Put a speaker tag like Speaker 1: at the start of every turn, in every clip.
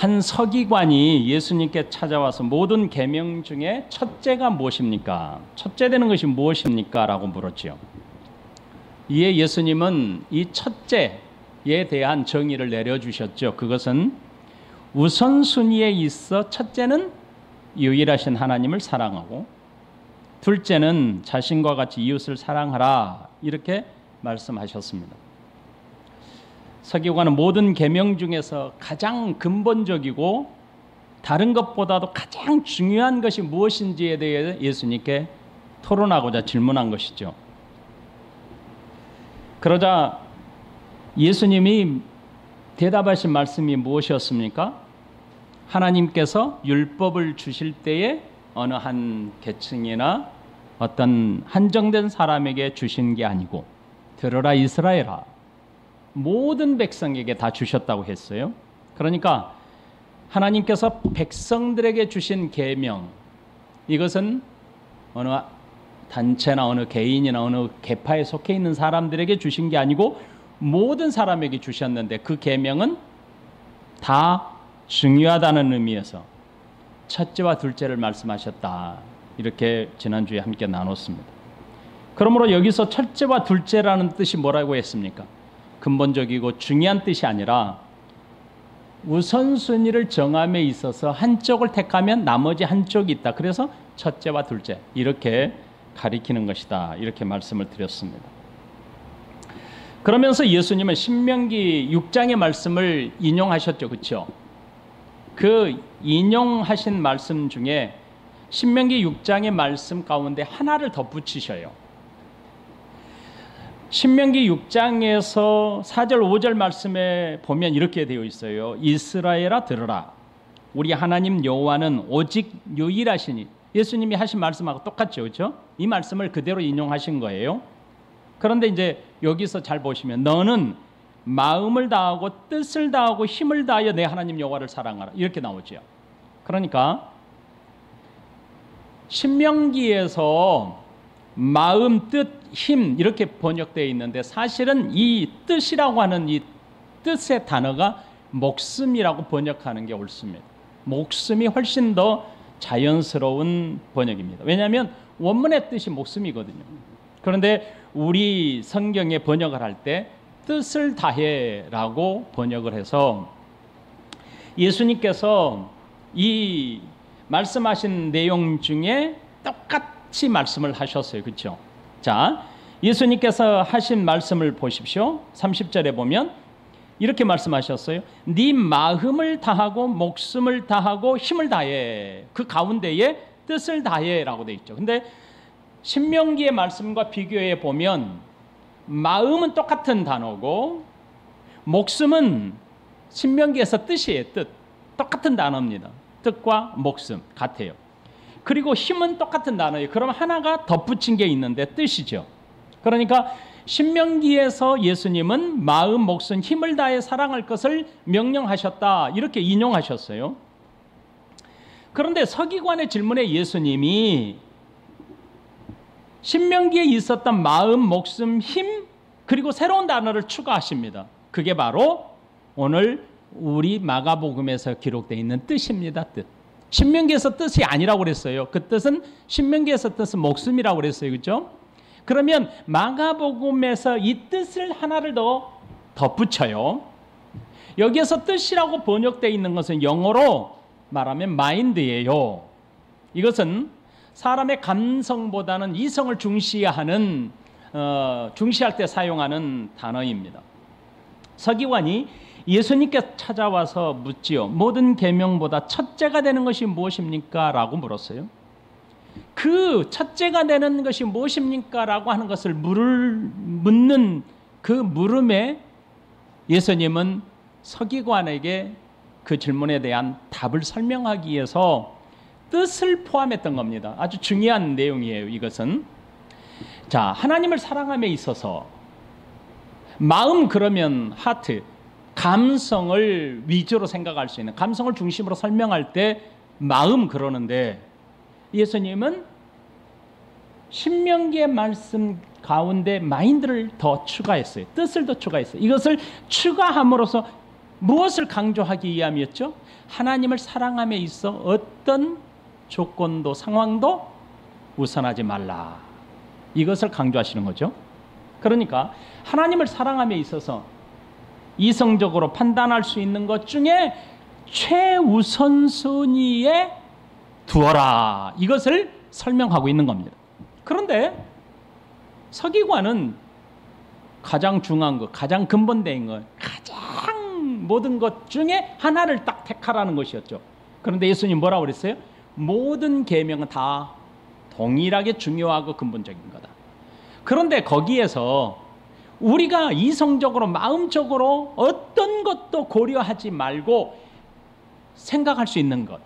Speaker 1: 한 서기관이 예수님께 찾아와서 모든 계명 중에 첫째가 무엇입니까? 첫째 되는 것이 무엇입니까? 라고 물었지요. 이에 예수님은 이 첫째에 대한 정의를 내려주셨죠. 그것은 우선순위에 있어 첫째는 유일하신 하나님을 사랑하고, 둘째는 자신과 같이 이웃을 사랑하라, 이렇게 말씀하셨습니다. 서기관은 모든 계명 중에서 가장 근본적이고 다른 것보다도 가장 중요한 것이 무엇인지에 대해 예수님께 토론하고자 질문한 것이죠. 그러자 예수님이 대답하신 말씀이 무엇이었습니까? 하나님께서 율법을 주실 때에 어느 한 계층이나 어떤 한정된 사람에게 주신 게 아니고, 들으라 이스라엘아, 모든 백성에게 다 주셨다고 했어요. 그러니까 하나님께서 백성들에게 주신 계명, 이것은 어느 단체나 어느 개인이나 어느 계파에 속해 있는 사람들에게 주신 게 아니고 모든 사람에게 주셨는데, 그 계명은 다 중요하다는 의미에서 첫째와 둘째를 말씀하셨다, 이렇게 지난주에 함께 나눴습니다. 그러므로 여기서 첫째와 둘째라는 뜻이 뭐라고 했습니까? 근본적이고 중요한 뜻이 아니라 우선순위를 정함에 있어서 한쪽을 택하면 나머지 한쪽이 있다, 그래서 첫째와 둘째 이렇게 가리키는 것이다, 이렇게 말씀을 드렸습니다. 그러면서 예수님은 신명기 6장의 말씀을 인용하셨죠. 그렇죠? 그 인용하신 말씀 중에 신명기 6장의 말씀 가운데 하나를 덧붙이셔요. 신명기 6장에서 4절 5절 말씀에 보면 이렇게 되어 있어요. 이스라엘아 들으라, 우리 하나님 여호와는 오직 유일하시니. 예수님이 하신 말씀하고 똑같죠, 그렇죠? 이 말씀을 그대로 인용하신 거예요. 그런데 이제 여기서 잘 보시면 너는 마음을 다하고 뜻을 다하고 힘을 다하여 내 하나님 여호와를 사랑하라, 이렇게 나오죠. 그러니까 신명기에서 마음, 뜻, 힘 이렇게 번역되어 있는데, 사실은 이 뜻이라고 하는 이 뜻의 단어가 목숨이라고 번역하는 게 옳습니다. 목숨이 훨씬 더 자연스러운 번역입니다. 왜냐하면 원문의 뜻이 목숨이거든요. 그런데 우리 성경에 번역을 할 때 뜻을 다해라고 번역을 해서 예수님께서 이 말씀하신 내용 중에 똑같이 말씀을 하셨어요. 그렇죠? 자, 예수님께서 하신 말씀을 보십시오. 30절에 보면 이렇게 말씀하셨어요. 네 마음을 다하고 목숨을 다하고 힘을 다해, 그 가운데에 뜻을 다해라고 되어 있죠. 근데 신명기의 말씀과 비교해 보면 마음은 똑같은 단어고 목숨은 신명기에서 뜻이에요. 뜻. 똑같은 단어입니다. 뜻과 목숨 같아요. 그리고 힘은 똑같은 단어예요. 그럼 하나가 덧붙인 게 있는데 뜻이죠. 그러니까 신명기에서 예수님은 마음, 목숨, 힘을 다해 사랑할 것을 명령하셨다, 이렇게 인용하셨어요. 그런데 서기관의 질문에 예수님이 신명기에 있었던 마음, 목숨, 힘, 그리고 새로운 단어를 추가하십니다. 그게 바로 오늘 우리 마가복음에서 기록되어 있는 뜻입니다. 뜻. 신명기에서 뜻이 아니라고 그랬어요. 그 뜻은, 신명기에서 뜻은 목숨이라고 그랬어요. 그렇죠? 그러면 마가복음에서 이 뜻을 하나를 더 덧붙여요. 여기에서 뜻이라고 번역되어 있는 것은 영어로 말하면 마인드예요. 이것은 사람의 감성보다는 이성을 중시할 때 사용하는 단어입니다. 서기관이 예수님께 찾아와서 묻지요. 모든 계명보다 첫째가 되는 것이 무엇입니까? 라고 물었어요. 그 첫째가 되는 것이 무엇입니까? 라고 하는 것을 묻는 그 물음에 예수님은 서기관에게 그 질문에 대한 답을 설명하기 위해서 뜻을 포함했던 겁니다. 아주 중요한 내용이에요. 이것은 자, 하나님을 사랑함에 있어서 마음, 그러면 하트, 감성을 위주로 생각할 수 있는, 감성을 중심으로 설명할 때 마음 그러는데, 예수님은 신명기의 말씀 가운데 마인드를 더 추가했어요. 뜻을 더 추가했어요. 이것을 추가함으로써 무엇을 강조하기 위함이었죠? 하나님을 사랑함에 있어 어떤 조건도 상황도 우선하지 말라. 이것을 강조하시는 거죠. 그러니까 하나님을 사랑함에 있어서 이성적으로 판단할 수 있는 것 중에 최우선순위에 두어라. 이것을 설명하고 있는 겁니다. 그런데 서기관은 가장 중요한 것, 가장 근본된 것, 가장 모든 것 중에 하나를 딱 택하라는 것이었죠. 그런데 예수님 뭐라고 그랬어요? 모든 계명은 다 동일하게 중요하고 근본적인 거다. 그런데 거기에서 우리가 이성적으로 마음적으로 어떤 것도 고려하지 말고 생각할 수 있는 것,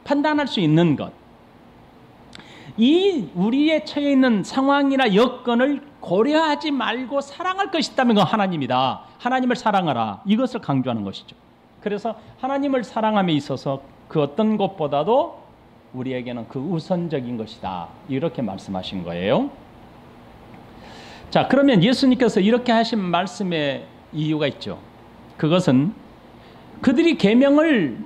Speaker 1: 판단할 수 있는 것, 이 우리의 처해 있는 상황이나 여건을 고려하지 말고 사랑할 것이 있다면 그건 하나님이다. 하나님을 사랑하라. 이것을 강조하는 것이죠. 그래서 하나님을 사랑함에 있어서 그 어떤 것보다도 우리에게는 그 우선적인 것이다. 이렇게 말씀하신 거예요. 자, 그러면 예수님께서 이렇게 하신 말씀의 이유가 있죠. 그것은 그들이 계명을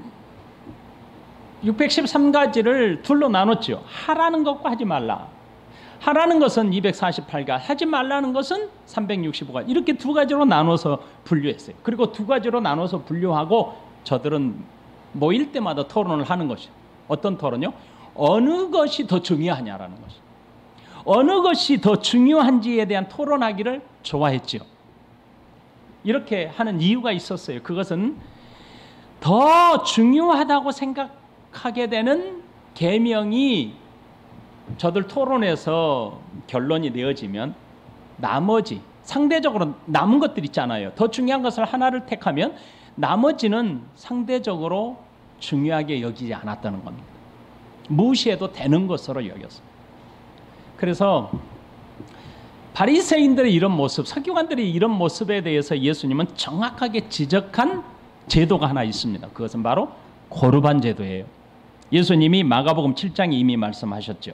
Speaker 1: 613가지를 둘로 나눴죠. 하라는 것과 하지 말라. 하라는 것은 248가지, 하지 말라는 것은 365가지. 이렇게 두 가지로 나눠서 분류했어요. 그리고 두 가지로 나눠서 분류하고 저들은 모일 때마다 토론을 하는 것이죠. 어떤 토론요? 어느 것이 더 중요하냐라는 것이죠. 어느 것이 더 중요한지에 대한 토론하기를 좋아했죠. 이렇게 하는 이유가 있었어요. 그것은 더 중요하다고 생각하게 되는 계명이 저들 토론에서 결론이 내어지면 나머지 상대적으로 남은 것들 있잖아요. 더 중요한 것을 하나를 택하면 나머지는 상대적으로 중요하게 여기지 않았다는 겁니다. 무시해도 되는 것으로 여겼어요. 그래서 바리새인들의 이런 모습, 서기관들의 이런 모습에 대해서 예수님은 정확하게 지적한 제도가 하나 있습니다. 그것은 바로 고르반 제도예요. 예수님이 마가복음 7장에 이미 말씀하셨죠.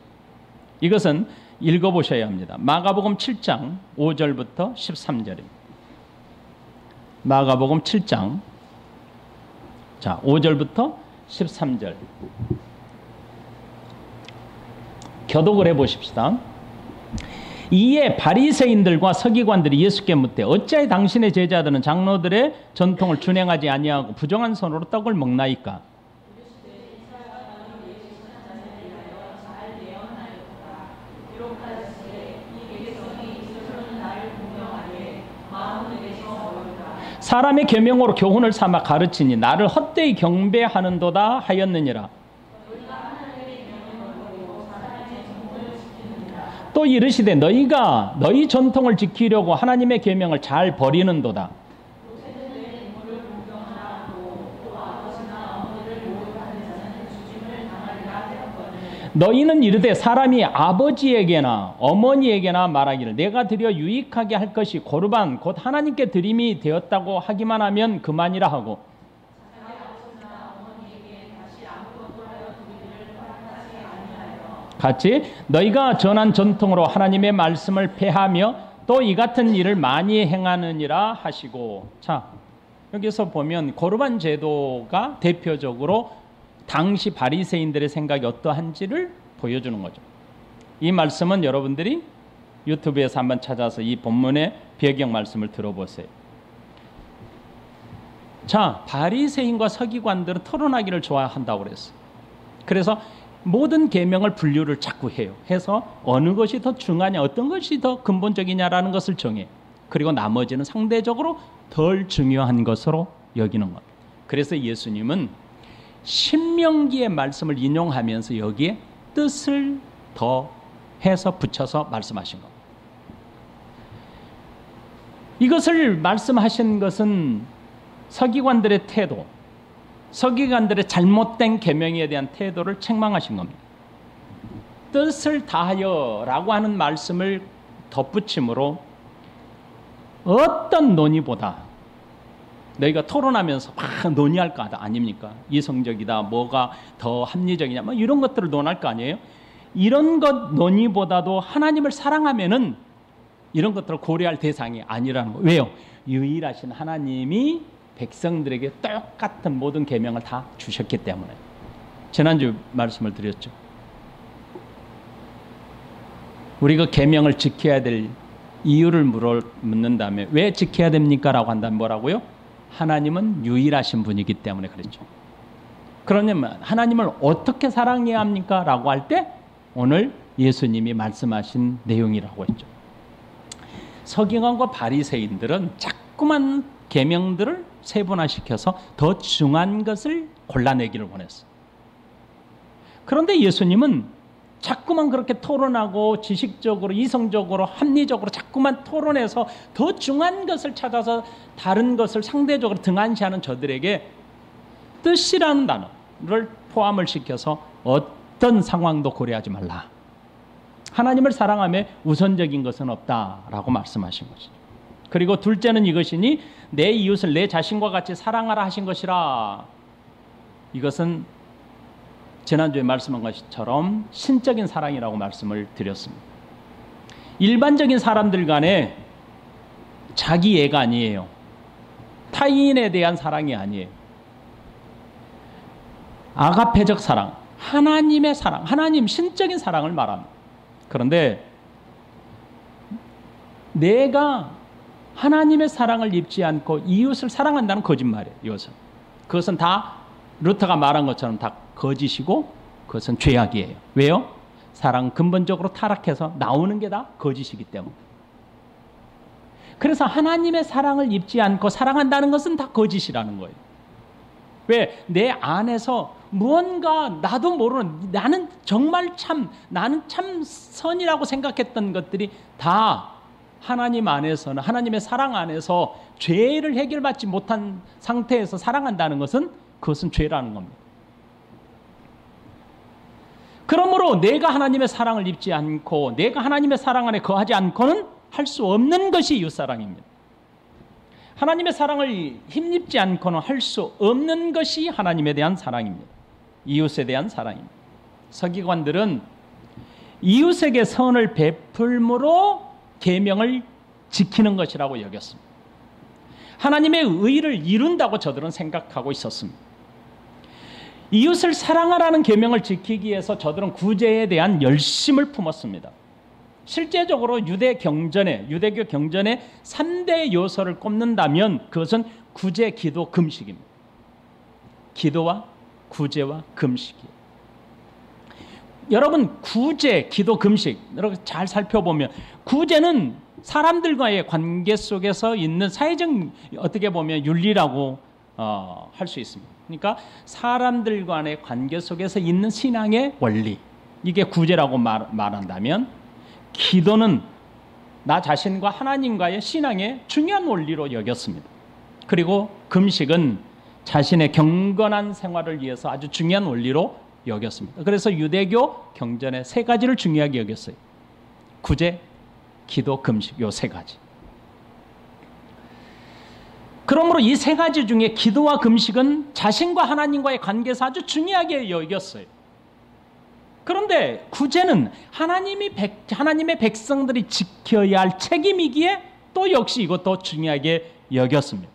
Speaker 1: 이것은 읽어보셔야 합니다. 마가복음 7장 5절부터 13절입니다. 마가복음 7장 자 5절부터 13절 교독을 해보십시다. 이에 바리새인들과 서기관들이 예수께 묻되 어찌하여 당신의 제자들은 장로들의 전통을 준행하지 아니하고 부정한 손으로 떡을 먹나이까? 사람의 계명으로 교훈을 삼아 가르치니 나를 헛되이 경배하는도다 하였느니라. 또 이르시되 너희가 너희 전통을 지키려고 하나님의 계명을 잘 버리는도다. 너희는 이르되 사람이 아버지에게나 어머니에게나 말하기를 내가 드려 유익하게 할 것이 고르반 곧 하나님께 드림이 되었다고 하기만 하면 그만이라 하고 같이 너희가 전한 전통으로 하나님의 말씀을 폐하며 또 이 같은 일을 많이 행하느니라 하시고. 자, 여기서 보면 고르반 제도가 대표적으로 당시 바리새인들의 생각이 어떠한지를 보여주는 거죠. 이 말씀은 여러분들이 유튜브에서 한번 찾아서 이 본문의 배경 말씀을 들어보세요. 자, 바리새인과 서기관들은 토론하기를 좋아한다고 그랬어요. 그래서 모든 계명을 분류를 자꾸 해요. 해서 어느 것이 더 중요하냐, 어떤 것이 더 근본적이냐라는 것을 정해. 그리고 나머지는 상대적으로 덜 중요한 것으로 여기는 겁니다. 그래서 예수님은 신명기의 말씀을 인용하면서 여기에 뜻을 더 해서 붙여서 말씀하신 겁니다. 이것을 말씀하신 것은 서기관들의 태도, 서기관들의 잘못된 계명에 대한 태도를 책망하신 겁니다. 뜻을 다하여라고 하는 말씀을 덧붙임으로 어떤 논의보다 너희가 토론하면서 막 논의할 거 아닙니까? 이성적이다, 뭐가 더 합리적이냐, 뭐 이런 것들을 논할 거 아니에요? 이런 것 논의보다도 하나님을 사랑하면은 이런 것들을 고려할 대상이 아니라는 거예요. 왜요? 유일하신 하나님이 백성들에게 똑같은 모든 계명을 다 주셨기 때문에. 지난주 말씀을 드렸죠. 우리가 계명을 지켜야 될 이유를 묻는다면 왜 지켜야 됩니까? 라고 한다면 뭐라고요? 하나님은 유일하신 분이기 때문에 그랬죠. 그러면 하나님을 어떻게 사랑해야 합니까? 라고 할 때 오늘 예수님이 말씀하신 내용이라고 했죠. 서기관과 바리새인들은 자꾸만 계명들을 세분화시켜서 더 중요한 것을 골라내기를 원했어요. 그런데 예수님은 자꾸만 그렇게 토론하고 지식적으로, 이성적으로, 합리적으로 자꾸만 토론해서 더 중요한 것을 찾아서 다른 것을 상대적으로 등한시하는 저들에게 뜻이라는 단어를 포함을 시켜서 어떤 상황도 고려하지 말라. 하나님을 사랑하며 우선적인 것은 없다라고 말씀하신 것이죠. 그리고 둘째는 이것이니 내 이웃을 내 자신과 같이 사랑하라 하신 것이라. 이것은 지난주에 말씀한 것처럼 신적인 사랑이라고 말씀을 드렸습니다. 일반적인 사람들 간에 자기 애가 아니에요. 타인에 대한 사랑이 아니에요. 아가페적 사랑, 하나님의 사랑, 하나님 신적인 사랑을 말합니다. 그런데 내가 하나님의 사랑을 입지 않고 이웃을 사랑한다는 거짓말이에요. 이것은. 그것은 다 루터가 말한 것처럼 다 거짓이고 그것은 죄악이에요. 왜요? 사랑은 근본적으로 타락해서 나오는 게 다 거짓이기 때문에. 그래서 하나님의 사랑을 입지 않고 사랑한다는 것은 다 거짓이라는 거예요. 왜? 내 안에서 무언가 나도 모르는, 나는 정말 나는 참 선이라고 생각했던 것들이 다 하나님 안에서는, 하나님의 사랑 안에서 죄를 해결받지 못한 상태에서 사랑한다는 것은 그것은 죄라는 겁니다. 그러므로 내가 하나님의 사랑을 입지 않고 내가 하나님의 사랑 안에 거하지 않고는 할 수 없는 것이 이웃사랑입니다. 하나님의 사랑을 힘입지 않고는 할 수 없는 것이 하나님에 대한 사랑입니다. 이웃에 대한 사랑입니다. 서기관들은 이웃에게 선을 베풀므로 계명을 지키는 것이라고 여겼습니다. 하나님의 의를 이룬다고 저들은 생각하고 있었습니다. 이웃을 사랑하라는 계명을 지키기 위해서 저들은 구제에 대한 열심을 품었습니다. 실제적으로 유대교 경전의 3대 요소를 꼽는다면 그것은 구제, 기도, 금식입니다. 기도와 구제와 금식이에요. 여러분, 구제, 기도, 금식 여러분 잘 살펴보면 구제는 사람들과의 관계 속에서 있는 사회적 어떻게 보면 윤리라고 할 수 있습니다. 그러니까 사람들 간의 관계 속에서 있는 신앙의 원리, 이게 구제라고 말한다면 기도는 나 자신과 하나님과의 신앙의 중요한 원리로 여겼습니다. 그리고 금식은 자신의 경건한 생활을 위해서 아주 중요한 원리로 여겼습니다. 그래서 유대교 경전의 3가지를 중요하게 여겼어요. 구제, 기도, 금식, 요 3가지. 그러므로 이 3가지 중에 기도와 금식은 자신과 하나님과의 관계에서 아주 중요하게 여겼어요. 그런데 구제는 하나님의 백성들이 지켜야 할 책임이기에 또 역시 이것도 중요하게 여겼습니다.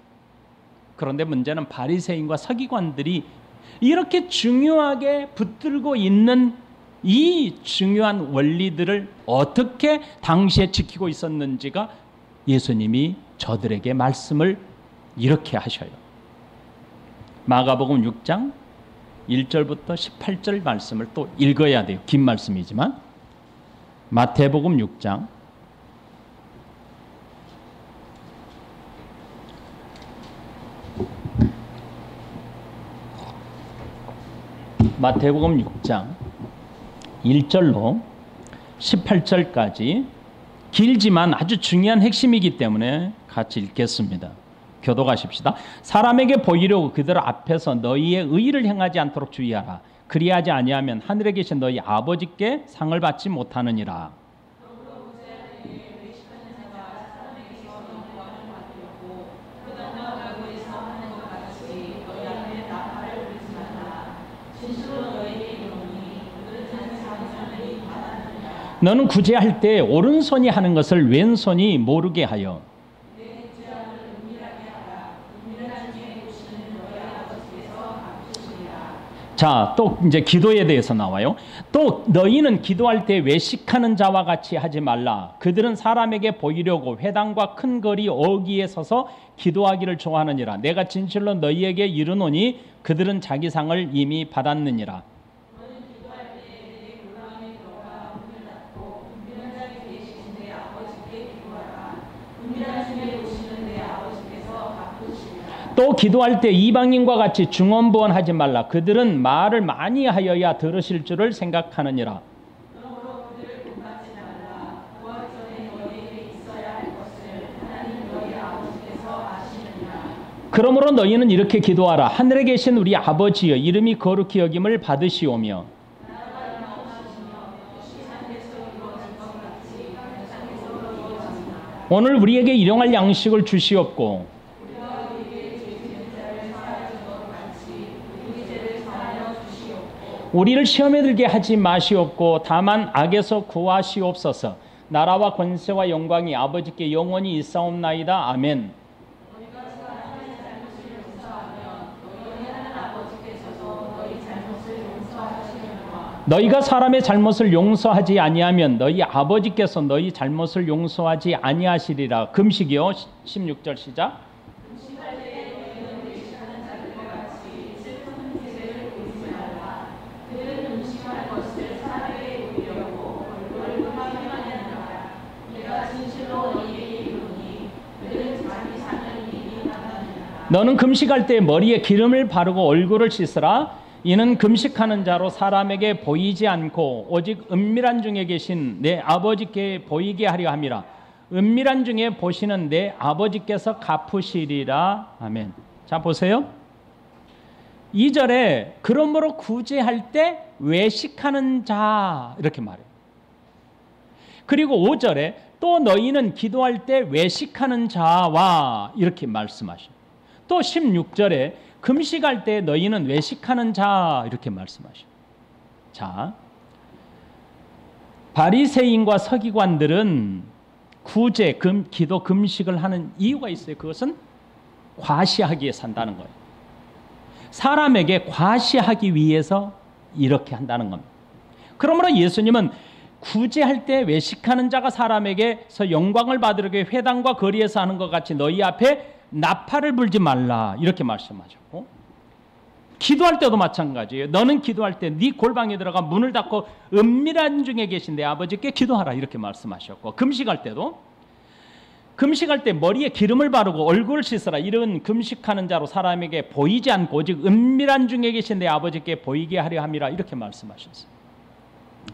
Speaker 1: 그런데 문제는 바리새인과 서기관들이 이렇게 중요하게 붙들고 있는 이 중요한 원리들을 어떻게 당시에 지키고 있었는지가 예수님이 저들에게 말씀을 이렇게 하셔요. 마가복음 6장 1절부터 18절 말씀을 또 읽어야 돼요. 긴 말씀이지만 마태복음 6장 마태복음 6장 1절로 18절까지 길지만 아주 중요한 핵심이기 때문에 같이 읽겠습니다. 교독하십시다. 사람에게 보이려고 그들 앞에서 너희의 의를 행하지 않도록 주의하라. 그리하지 아니하면 하늘에 계신 너희 아버지께 상을 받지 못하느니라. 너는 구제할 때 오른손이 하는 것을 왼손이 모르게 하여 자, 또 이제 기도에 대해서 나와요. 또 너희는 기도할 때 외식하는 자와 같이 하지 말라. 그들은 사람에게 보이려고 회당과 큰 거리 어귀에 서서 기도하기를 좋아하느니라. 내가 진실로 너희에게 이르노니 그들은 자기 상을 이미 받았느니라. 또 기도할 때 이방인과 같이 중언부언하지 말라. 그들은 말을 많이 하여야 들으실 줄을 생각하느니라. 그러므로 너희는 이렇게 기도하라. 하늘에 계신 우리 아버지여, 이름이 거룩히 여김을 받으시오며 오늘 우리에게 일용할 양식을 주시옵고 우리를 시험에 들게 하지 마시옵고 다만 악에서 구하시옵소서. 나라와 권세와 영광이 아버지께 영원히 있사옵나이다. 아멘. 너희가 사람의 잘못을 용서하지 아니하면 너희 아버지께서 너희 잘못을 용서하지 아니하시리라. 금식이요. 16절 시작. 너는 금식할 때 머리에 기름을 바르고 얼굴을 씻으라. 이는 금식하는 자로 사람에게 보이지 않고 오직 은밀한 중에 계신 내 아버지께 보이게 하려 함이라. 은밀한 중에 보시는 내 아버지께서 갚으시리라. 아멘. 자, 보세요. 2절에 그러므로 구제할 때 외식하는 자 이렇게 말해요. 그리고 5절에 또 너희는 기도할 때 외식하는 자와 이렇게 말씀하셔요. 또 16절에 금식할 때 너희는 외식하는 자 이렇게 말씀하셔요. 자, 바리새인과 서기관들은 구제, 기도, 금식을 하는 이유가 있어요. 그것은 과시하기 위해 산다는 거예요. 사람에게 과시하기 위해서 이렇게 한다는 겁니다. 그러므로 예수님은 구제할 때 외식하는 자가 사람에게서 영광을 받으려고 회당과 거리에서 하는 것 같이 너희 앞에 나팔을 불지 말라 이렇게 말씀하셨고, 기도할 때도 마찬가지예요. 너는 기도할 때 네 골방에 들어가 문을 닫고 은밀한 중에 계신 내 아버지께 기도하라 이렇게 말씀하셨고, 금식할 때도 금식할 때 머리에 기름을 바르고 얼굴을 씻으라. 이런 금식하는 자로 사람에게 보이지 않고 오직 은밀한 중에 계신 내 아버지께 보이게 하려 함이라 이렇게 말씀하셨어요.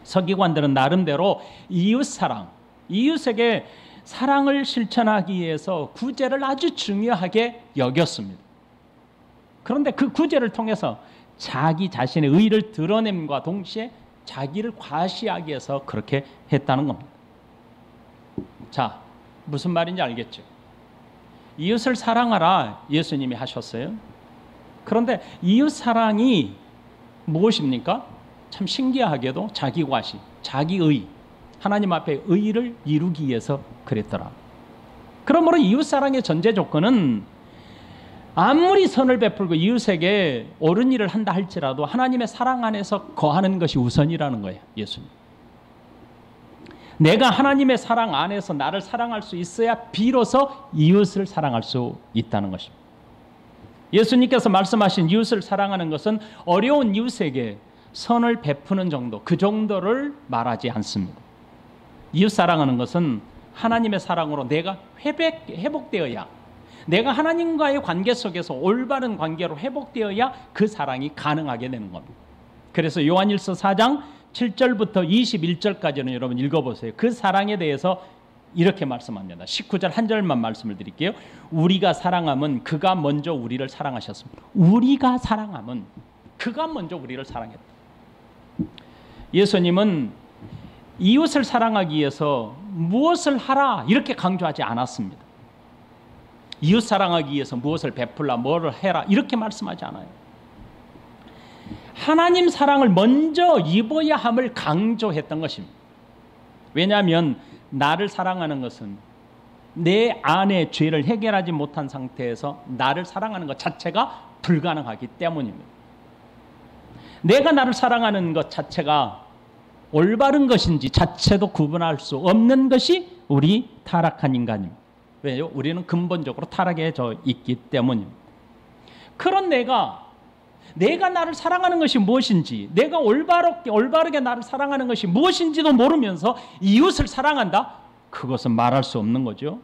Speaker 1: 서기관들은 나름대로 이웃사랑, 이웃에게 사랑을 실천하기 위해서 구제를 아주 중요하게 여겼습니다. 그런데 그 구제를 통해서 자기 자신의 의를 드러냄과 동시에 자기를 과시하기 위해서 그렇게 했다는 겁니다. 자, 무슨 말인지 알겠죠? 이웃을 사랑하라 예수님이 하셨어요. 그런데 이웃 사랑이 무엇입니까? 참 신기하게도 자기 과시, 자기 의, 하나님 앞에 의를 이루기 위해서 그랬더라. 그러므로 이웃 사랑의 전제 조건은 아무리 선을 베풀고 이웃에게 옳은 일을 한다 할지라도 하나님의 사랑 안에서 거하는 것이 우선이라는 거예요. 예수님. 내가 하나님의 사랑 안에서 나를 사랑할 수 있어야 비로소 이웃을 사랑할 수 있다는 것입니다. 예수님께서 말씀하신 이웃을 사랑하는 것은 어려운 이웃에게 선을 베푸는 정도, 그 정도를 말하지 않습니다. 이웃 사랑하는 것은 하나님의 사랑으로 내가 회복되어야, 내가 하나님과의 관계 속에서 올바른 관계로 회복되어야 그 사랑이 가능하게 되는 겁니다. 그래서 요한일서 4장 7절부터 21절까지는 여러분 읽어보세요. 그 사랑에 대해서 이렇게 말씀합니다. 19절 한 절만 말씀을 드릴게요. 우리가 사랑함은 그가 먼저 우리를 사랑하셨습니다. 우리가 사랑함은 그가 먼저 우리를 사랑했다. 예수님은 이웃을 사랑하기 위해서 무엇을 하라 이렇게 강조하지 않았습니다. 이웃 사랑하기 위해서 무엇을 베풀라, 뭐를 해라 이렇게 말씀하지 않아요. 하나님 사랑을 먼저 입어야 함을 강조했던 것입니다. 왜냐하면 나를 사랑하는 것은 내 안의 죄를 해결하지 못한 상태에서 나를 사랑하는 것 자체가 불가능하기 때문입니다. 내가 나를 사랑하는 것 자체가 올바른 것인지 자체도 구분할 수 없는 것이 우리 타락한 인간입니다. 왜요? 우리는 근본적으로 타락해져 있기 때문입니다. 그런 내가 나를 사랑하는 것이 무엇인지, 내가 올바르게 나를 사랑하는 것이 무엇인지도 모르면서 이웃을 사랑한다? 그것은 말할 수 없는 거죠.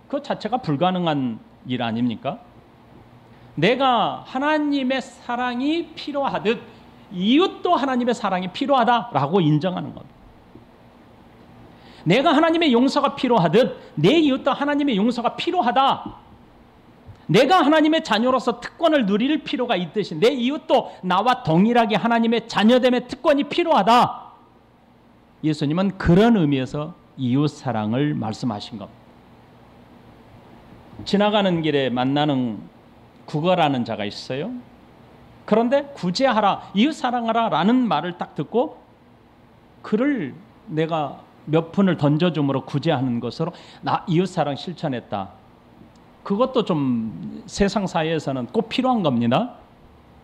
Speaker 1: 그 자체가 불가능한 일 아닙니까? 내가 하나님의 사랑이 필요하듯 이웃도 하나님의 사랑이 필요하다라고 인정하는 겁니다. 내가 하나님의 용서가 필요하듯 내 이웃도 하나님의 용서가 필요하다. 내가 하나님의 자녀로서 특권을 누릴 필요가 있듯이 내 이웃도 나와 동일하게 하나님의 자녀됨의 특권이 필요하다. 예수님은 그런 의미에서 이웃 사랑을 말씀하신 겁니다. 지나가는 길에 만나는 구걸하는 자가 있어요. 그런데 구제하라, 이웃 사랑하라 라는 말을 딱 듣고 그를 내가 몇 푼을 던져줌으로 구제하는 것으로 나 이웃 사랑 실천했다. 그것도 좀 세상 사회에서는 꼭 필요한 겁니다.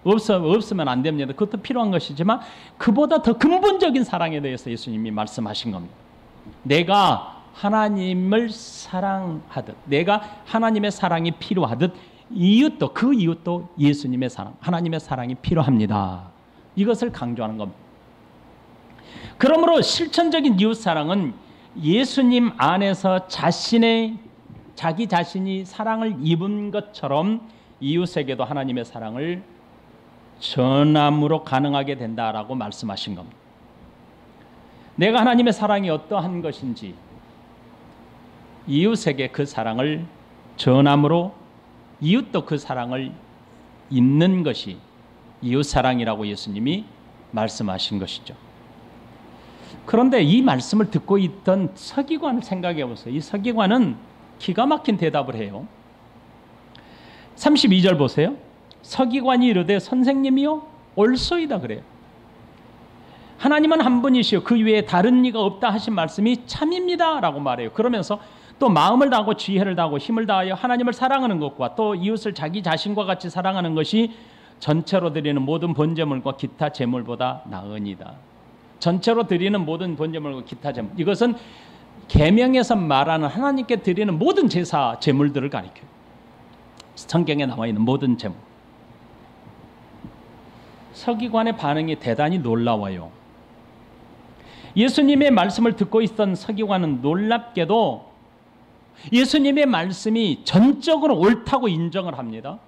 Speaker 1: 없으면 안 됩니다. 그것도 필요한 것이지만 그보다 더 근본적인 사랑에 대해서 예수님이 말씀하신 겁니다. 내가 하나님을 사랑하듯, 내가 하나님의 사랑이 필요하듯 이웃도, 그 이웃도 예수님의 사랑, 하나님의 사랑이 필요합니다. 이것을 강조하는 겁니다. 그러므로 실천적인 이웃 사랑은 예수님 안에서 자기 자신이 사랑을 입은 것처럼 이웃에게도 하나님의 사랑을 전함으로 가능하게 된다라고 말씀하신 겁니다. 내가 하나님의 사랑이 어떠한 것인지 이웃에게 그 사랑을 전함으로 이웃도 그 사랑을 입는 것이 이웃 사랑이라고 예수님이 말씀하신 것이죠. 그런데 이 말씀을 듣고 있던 서기관을 생각해 보세요. 이 서기관은 기가 막힌 대답을 해요. 32절 보세요. 서기관이 이르되 선생님이요 옳소이다 그래요. 하나님은 한 분이시요 그 외에 다른 이가 없다 하신 말씀이 참입니다 라고 말해요. 그러면서 또 마음을 다하고 지혜를 다하고 힘을 다하여 하나님을 사랑하는 것과 또 이웃을 자기 자신과 같이 사랑하는 것이 전체로 드리는 모든 번제물과 기타 제물보다 나으니이다. 전체로 드리는 모든 번제물과 기타 제물, 이것은 계명에서 말하는 하나님께 드리는 모든 제사 제물들을 가리켜요. 성경에 나와 있는 모든 제물. 서기관의 반응이 대단히 놀라워요. 예수님의 말씀을 듣고 있던 서기관은 놀랍게도 예수님의 말씀이 전적으로 옳다고 인정을 합니다.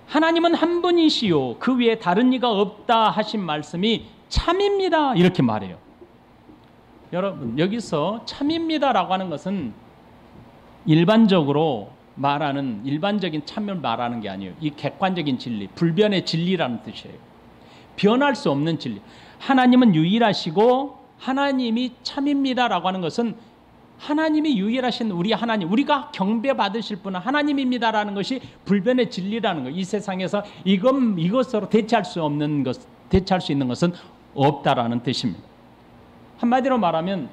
Speaker 1: 하나님은 한 분이시요 그 외에 다른 이가 없다 하신 말씀이 참입니다 이렇게 말해요. 여러분, 여기서 참입니다라고 하는 것은 일반적으로 말하는 일반적인 참을 말하는 게 아니에요. 이 객관적인 진리, 불변의 진리라는 뜻이에요. 변할 수 없는 진리. 하나님은 유일하시고 하나님이 참입니다라고 하는 것은 하나님이 유일하신 우리 하나님, 우리가 경배받으실 분은 하나님입니다라는 것이 불변의 진리라는 거예요. 이 세상에서 이것으로 대체할 수 없는 것, 대체할 수 있는 것은 없다라는 뜻입니다. 한마디로 말하면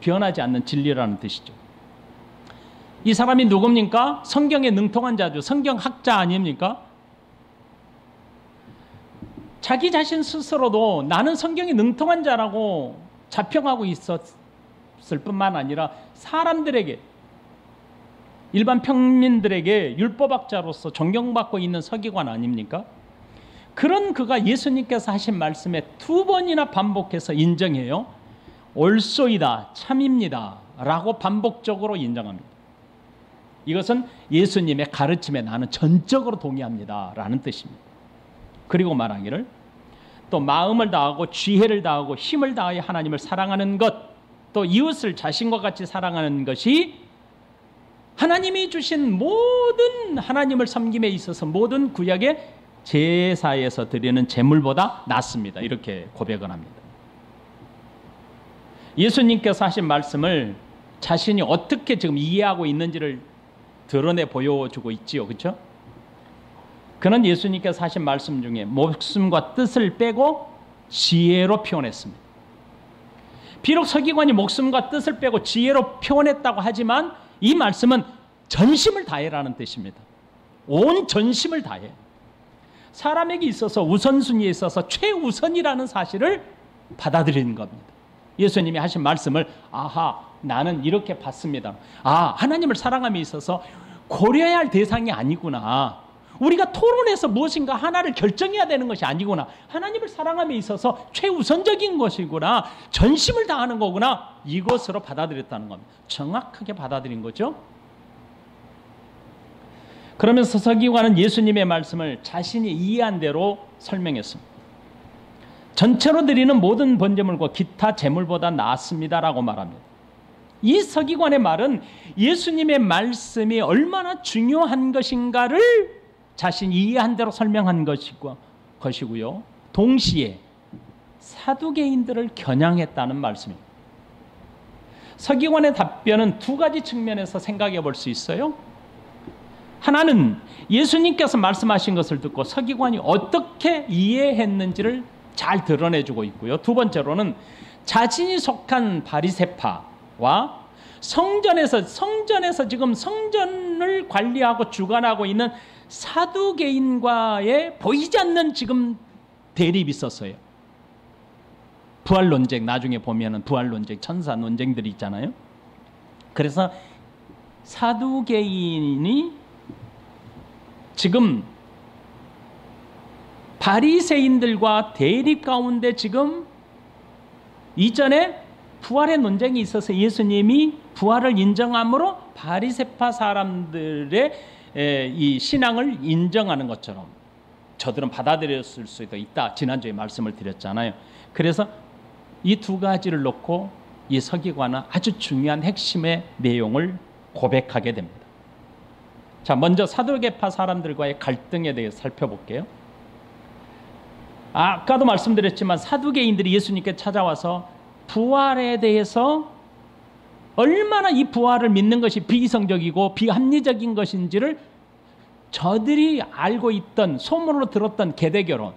Speaker 1: 변하지 않는 진리라는 뜻이죠. 이 사람이 누굽니까? 성경에 능통한 자죠. 성경학자 아닙니까? 자기 자신 스스로도 나는 성경에 능통한 자라고 자평하고 있었을 뿐만 아니라 사람들에게, 일반 평민들에게 율법학자로서 존경받고 있는 서기관 아닙니까? 그런 그가 예수님께서 하신 말씀에 2번이나 반복해서 인정해요. 옳소이다, 참입니다 라고 반복적으로 인정합니다. 이것은 예수님의 가르침에 나는 전적으로 동의합니다 라는 뜻입니다. 그리고 말하기를 또 마음을 다하고 지혜를 다하고 힘을 다하여 하나님을 사랑하는 것, 또 이웃을 자신과 같이 사랑하는 것이 하나님이 주신 모든 하나님을 섬김에 있어서 모든 구약의 제사에서 드리는 제물보다 낫습니다. 이렇게 고백을 합니다. 예수님께서 하신 말씀을 자신이 어떻게 지금 이해하고 있는지를 드러내 보여주고 있지요. 그렇죠? 그는 예수님께서 하신 말씀 중에 목숨과 뜻을 빼고 지혜로 표현했습니다. 비록 서기관이 목숨과 뜻을 빼고 지혜로 표현했다고 하지만 이 말씀은 전심을 다해라는 뜻입니다. 온 전심을 다해. 사람에게 있어서 우선순위에 있어서 최우선이라는 사실을 받아들이는 겁니다. 예수님이 하신 말씀을 아하, 나는 이렇게 봤습니다. 아, 하나님을 사랑함에 있어서 고려해야 할 대상이 아니구나. 우리가 토론해서 무엇인가 하나를 결정해야 되는 것이 아니구나. 하나님을 사랑함에 있어서 최우선적인 것이구나. 전심을 다하는 거구나. 이것으로 받아들였다는 겁니다. 정확하게 받아들인 거죠. 그러면서 서기관은 예수님의 말씀을 자신이 이해한 대로 설명했습니다. 전체로 드리는 모든 번제물과 기타 제물보다 낫습니다라고 말합니다. 이 서기관의 말은 예수님의 말씀이 얼마나 중요한 것인가를 자신이 이해한 대로 설명한 것이고요. 동시에 사두개인들을 겨냥했다는 말씀입니다. 서기관의 답변은 두 가지 측면에서 생각해 볼 수 있어요. 하나는 예수님께서 말씀하신 것을 듣고 서기관이 어떻게 이해했는지를 잘 드러내주고 있고요. 두 번째로는 자신이 속한 바리새파와 성전에서 지금 성전을 관리하고 주관하고 있는 사두개인과의 보이지 않는 지금 대립이 있었어요. 부활 논쟁, 나중에 보면은 부활 논쟁, 천사 논쟁들이 있잖아요. 그래서 사두개인이 지금 바리새인들과 대립 가운데 지금 이전에 부활의 논쟁이 있어서 예수님이 부활을 인정함으로 바리새파 사람들의 이 신앙을 인정하는 것처럼 저들은 받아들였을 수도 있다. 지난주에 말씀을 드렸잖아요. 그래서 이 두 가지를 놓고 이 서기관은 아주 중요한 핵심의 내용을 고백하게 됩니다. 자, 먼저 사두개파 사람들과의 갈등에 대해서 살펴볼게요. 아까도 말씀드렸지만 사두개인들이 예수님께 찾아와서 부활에 대해서 얼마나 이 부활을 믿는 것이 비이성적이고 비합리적인 것인지를 저들이 알고 있던, 소문으로 들었던 계대결혼,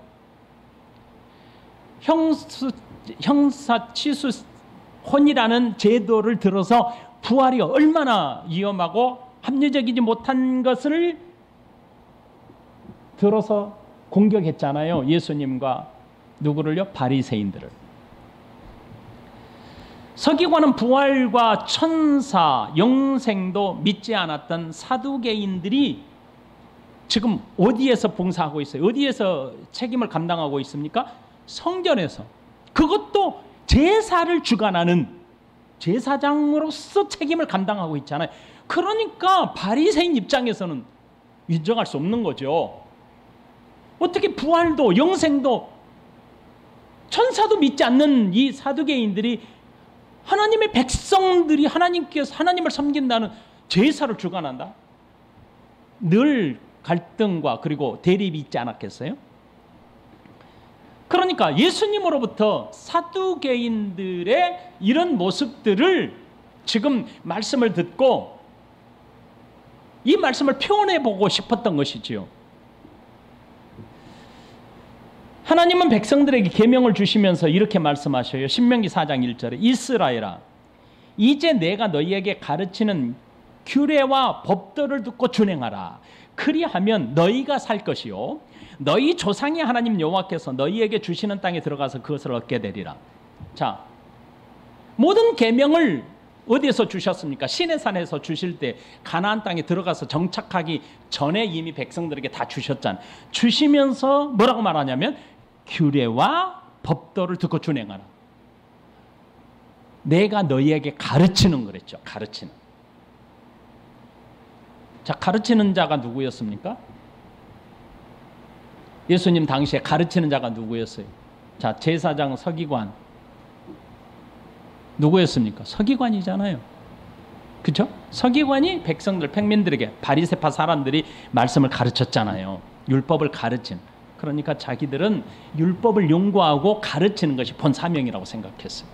Speaker 1: 형사취수혼이라는 제도를 들어서 부활이 얼마나 위험하고 합리적이지 못한 것을 들어서 공격했잖아요. 예수님과 누구를요? 바리새인들을. 서기관은 부활과 천사, 영생도 믿지 않았던 사두개인들이 지금 어디에서 봉사하고 있어요? 어디에서 책임을 감당하고 있습니까? 성전에서. 그것도 제사를 주관하는 제사장으로서 책임을 감당하고 있잖아요. 그러니까 바리새인 입장에서는 인정할 수 없는 거죠. 어떻게 부활도 영생도 천사도 믿지 않는 이 사두개인들이 하나님의 백성들이 하나님께서 하나님을 섬긴다는 제사를 주관한다? 늘 갈등과 그리고 대립이 있지 않았겠어요? 그러니까 예수님으로부터 사두개인들의 이런 모습들을 지금 말씀을 듣고 이 말씀을 표현해 보고 싶었던 것이지요. 하나님은 백성들에게 계명을 주시면서 이렇게 말씀하셔요. 신명기 4장 1절에 이스라엘아, 이제 내가 너희에게 가르치는 규례와 법도를 듣고 준행하라. 그리하면 너희가 살 것이요 너희 조상의 하나님 여호와께서 너희에게 주시는 땅에 들어가서 그것을 얻게 되리라. 자, 모든 계명을 어디에서 주셨습니까? 시내산에서 주실 때 가나안 땅에 들어가서 정착하기 전에 이미 백성들에게 다 주셨잖아요. 주시면서 뭐라고 말하냐면 규례와 법도를 듣고 준행하라. 내가 너희에게 가르치는 그랬죠. 가르치는. 자, 가르치는 자가 누구였습니까? 예수님 당시에 가르치는 자가 누구였어요? 자, 제사장, 서기관. 누구였습니까? 서기관이잖아요. 그렇죠? 서기관이 백성들, 백민들에게 바리새파 사람들이 말씀을 가르쳤잖아요. 율법을 가르친. 그러니까 자기들은 율법을 연구하고 가르치는 것이 본 사명이라고 생각했어요.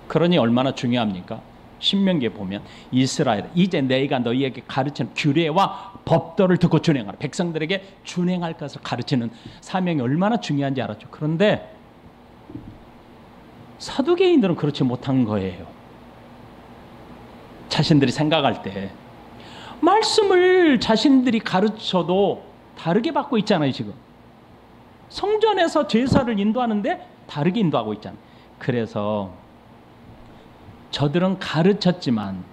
Speaker 1: 그러니 얼마나 중요합니까? 신명기에 보면 이스라엘, 이제 내가 너희에게 가르치는 규례와 법도를 듣고 준행하라. 백성들에게 준행할 것을 가르치는 사명이 얼마나 중요한지 알았죠. 그런데 사두개인들은 그렇지 못한 거예요. 자신들이 생각할 때 말씀을 자신들이 가르쳐도 다르게 받고 있잖아요. 지금 성전에서 제사를 인도하는데 다르게 인도하고 있잖아요. 그래서 저들은 가르쳤지만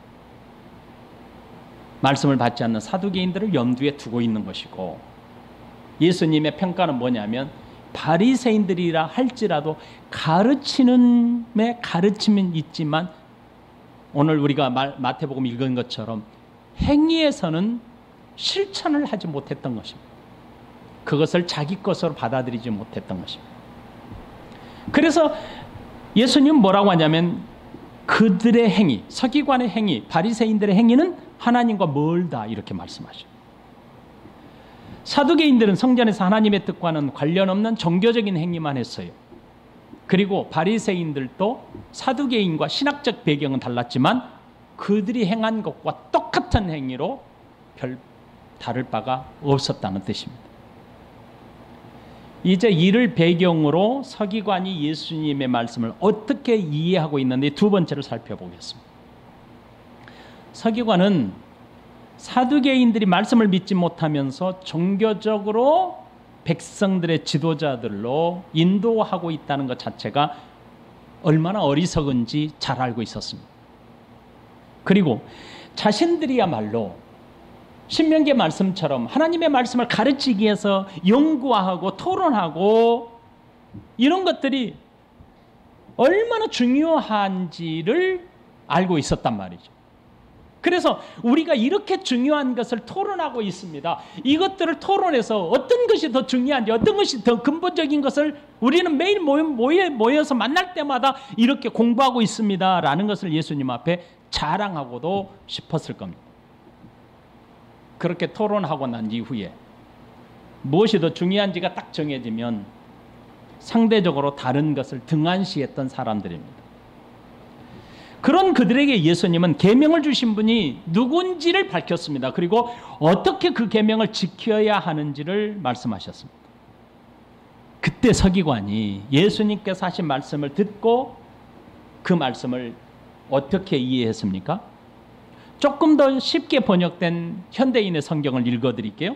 Speaker 1: 말씀을 받지 않는 사두개인들을 염두에 두고 있는 것이고, 예수님의 평가는 뭐냐면 바리새인들이라 할지라도 가르치는에 가르침은 있지만 오늘 우리가 마태복음 읽은 것처럼 행위에서는 실천을 하지 못했던 것입니다. 그것을 자기 것으로 받아들이지 못했던 것입니다. 그래서 예수님은 뭐라고 하냐면 그들의 행위, 서기관의 행위, 바리새인들의 행위는 하나님과 멀다 이렇게 말씀하셔요. 사두개인들은 성전에서 하나님의 뜻과는 관련 없는 종교적인 행위만 했어요. 그리고 바리새인들도 사두개인과 신학적 배경은 달랐지만 그들이 행한 것과 똑같은 행위로 별 다를 바가 없었다는 뜻입니다. 이제 이를 배경으로 서기관이 예수님의 말씀을 어떻게 이해하고 있는지 두 번째를 살펴보겠습니다. 서기관은 사두개인들이 말씀을 믿지 못하면서 종교적으로 백성들의 지도자들로 인도하고 있다는 것 자체가 얼마나 어리석은지 잘 알고 있었습니다. 그리고 자신들이야말로 신명기 말씀처럼 하나님의 말씀을 가르치기 위해서 연구하고 토론하고 이런 것들이 얼마나 중요한지를 알고 있었단 말이죠. 그래서 우리가 이렇게 중요한 것을 토론하고 있습니다. 이것들을 토론해서 어떤 것이 더 중요한지, 어떤 것이 더 근본적인 것을 우리는 매일 모여서 만날 때마다 이렇게 공부하고 있습니다 라는 것을 예수님 앞에 자랑하고도 싶었을 겁니다. 그렇게 토론하고 난 이후에 무엇이 더 중요한지가 딱 정해지면 상대적으로 다른 것을 등한시했던 사람들입니다. 그런 그들에게 예수님은 계명을 주신 분이 누군지를 밝혔습니다. 그리고 어떻게 그 계명을 지켜야 하는지를 말씀하셨습니다. 그때 서기관이 예수님께서 하신 말씀을 듣고 그 말씀을 어떻게 이해했습니까? 조금 더 쉽게 번역된 현대인의 성경을 읽어드릴게요.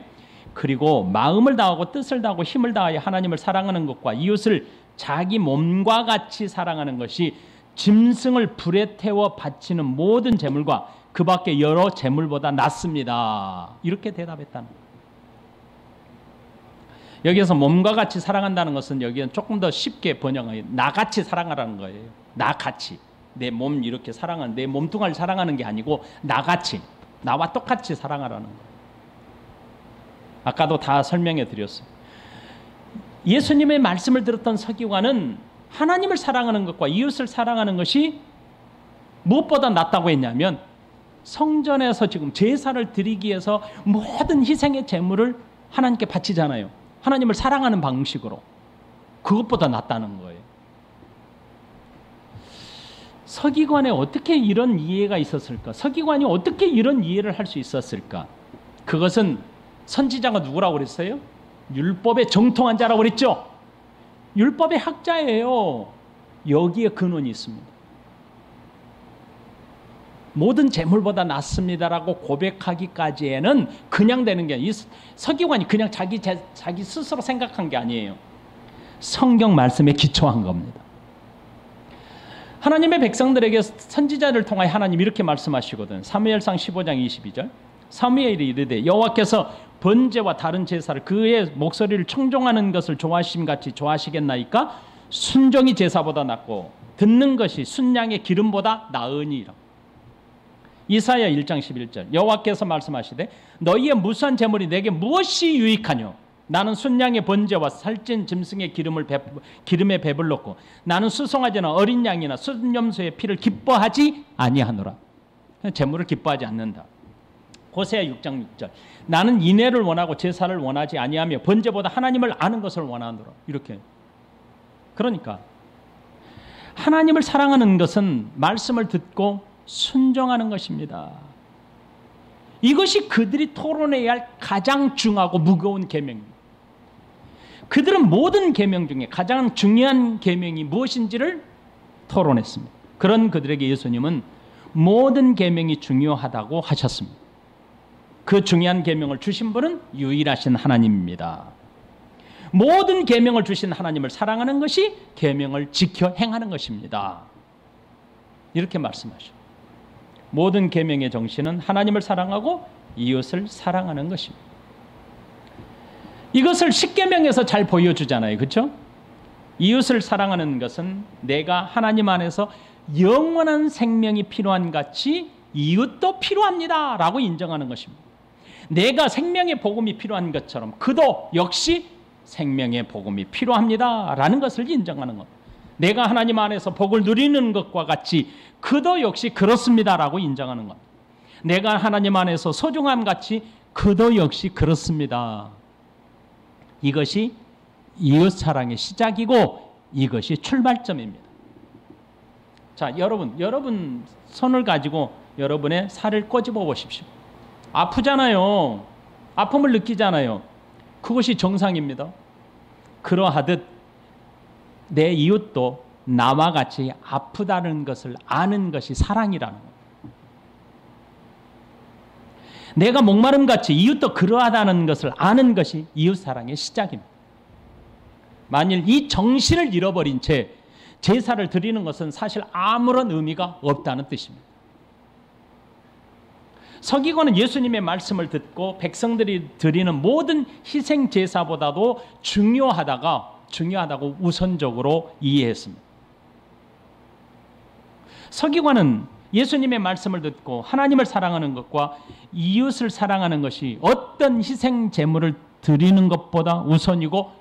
Speaker 1: 그리고 마음을 다하고 뜻을 다하고 힘을 다하여 하나님을 사랑하는 것과 이웃을 자기 몸과 같이 사랑하는 것이 짐승을 불에 태워 바치는 모든 제물과 그 밖에 여러 제물보다 낫습니다. 이렇게 대답했다는 거예요. 여기에서 몸과 같이 사랑한다는 것은 여기는 조금 더 쉽게 번역해요. 나같이 사랑하라는 거예요. 나같이. 내 몸 이렇게 사랑하는, 내 몸뚱아리를 사랑하는 게 아니고 나같이, 나와 똑같이 사랑하라는 거예요. 아까도 다 설명해 드렸어요. 예수님의 말씀을 들었던 서기관은 하나님을 사랑하는 것과 이웃을 사랑하는 것이 무엇보다 낫다고 했냐면 성전에서 지금 제사를 드리기 위해서 모든 희생의 제물을 하나님께 바치잖아요. 하나님을 사랑하는 방식으로. 그것보다 낫다는 거예요. 서기관에 어떻게 이런 이해가 있었을까? 서기관이 어떻게 이런 이해를 할 수 있었을까? 그것은 선지자가 누구라고 그랬어요? 율법에 정통한 자라고 그랬죠? 율법의 학자예요. 여기에 근원이 있습니다. 모든 재물보다 낫습니다라고 고백하기까지에는 그냥 되는 게 아니에요. 이 서기관이 그냥 자기 스스로 생각한 게 아니에요. 성경 말씀에 기초한 겁니다. 하나님의 백성들에게 선지자를 통하여 하나님 이렇게 말씀하시거든. 사무엘상 15장 22절. 사무엘이 이르되 여호와께서 번제와 다른 제사를 그의 목소리를 청종하는 것을 좋아하심같이 좋아하시겠나이까? 순종이 제사보다 낫고 듣는 것이 순양의 기름보다 나으니라. 이사야 1장 11절. 여호와께서 말씀하시되 너희의 무수한 제물이 내게 무엇이 유익하뇨? 나는 순양의 번제와 살찐 짐승의 기름에 배불렀고 나는 수송아지나 어린 양이나 순염소의 피를 기뻐하지 아니하노라. 제물을 기뻐하지 않는다. 호세아 6장 6절. 나는 인애를 원하고 제사를 원하지 아니하며 번제보다 하나님을 아는 것을 원하노라. 이렇게. 그러니까 하나님을 사랑하는 것은 말씀을 듣고 순종하는 것입니다. 이것이 그들이 토론해야 할 가장 중하고 무거운 계명입니다. 그들은 모든 계명 중에 가장 중요한 계명이 무엇인지를 토론했습니다. 그런 그들에게 예수님은 모든 계명이 중요하다고 하셨습니다. 그 중요한 계명을 주신 분은 유일하신 하나님입니다. 모든 계명을 주신 하나님을 사랑하는 것이 계명을 지켜 행하는 것입니다. 이렇게 말씀하셔. 모든 계명의 정신은 하나님을 사랑하고 이웃을 사랑하는 것입니다. 이것을 십계명에서 잘 보여주잖아요. 그렇죠? 이웃을 사랑하는 것은 내가 하나님 안에서 영원한 생명이 필요한 같이 이웃도 필요합니다 라고 인정하는 것입니다. 내가 생명의 복음이 필요한 것처럼 그도 역시 생명의 복음이 필요합니다 라는 것을 인정하는 것. 내가 하나님 안에서 복을 누리는 것과 같이 그도 역시 그렇습니다 라고 인정하는 것. 내가 하나님 안에서 소중함 같이 그도 역시 그렇습니다. 이것이 이웃사랑의 시작이고 이것이 출발점입니다. 자, 여러분 손을 가지고 여러분의 살을 꼬집어 보십시오. 아프잖아요. 아픔을 느끼잖아요. 그것이 정상입니다. 그러하듯 내 이웃도 나와 같이 아프다는 것을 아는 것이 사랑이라는 것. 내가 목마름같이 이웃도 그러하다는 것을 아는 것이 이웃사랑의 시작입니다. 만일 이 정신을 잃어버린 채 제사를 드리는 것은 사실 아무런 의미가 없다는 뜻입니다. 서기관은 예수님의 말씀을 듣고 백성들이 드리는 모든 희생 제사보다도 중요하다고 우선적으로 이해했습니다. 서기관은 예수님의 말씀을 듣고 하나님을 사랑하는 것과 이웃을 사랑하는 것이 어떤 희생 제물을 드리는 것보다 우선이고